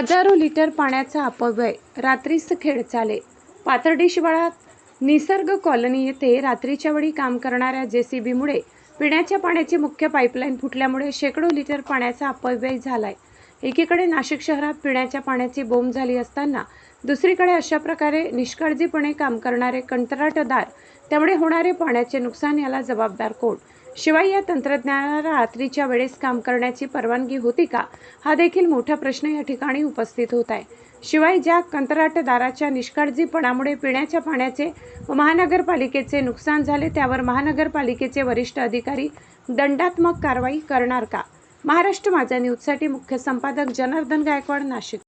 हजारो लिटर पाण्याचा अपव्यय, रात्रीस खेळ चाले। पाथर्डी शिवारात निसर्ग कॉलनी येथे रात्रीच्या वेळी काम करणाऱ्या जेसीबीमुळे पिण्याच्या पाण्याची मुख्य पाईपलाईन फुटल्यामुळे शेकडो लिटर पाण्याचा अपव्यय झालाय। एकीकडे नाशिक शहरात पिण्याच्या पाण्याची बोंब झाली असताना दुसरीकडे अशा प्रकारे निष्काळजीपणे काम करणारे कंत्राटदार, त्यामुळे होणारे पाण्याचे नुकसान याला जबाबदार कोण? शिवाय या तंत्रज्ञानाला रात्रीच्या वेळेस काम करण्याची परवानगी होती का, हा देखील मोठा प्रश्न या ठिकाणी उपस्थित होत आहे। शिवाय ज्या कंत्राटदाराच्या निष्काळजीपणामुळे पिण्याच्या पाण्याचे व महानगरपालिकेचे नुकसान झाले, त्यावर महानगरपालिकेचे वरिष्ठ अधिकारी दंडात्मक कारवाई करणार का? महाराष्ट्र माझा न्यूजसाठी मुख्य संपादक जनार्दन गायकवाड, नाशिक।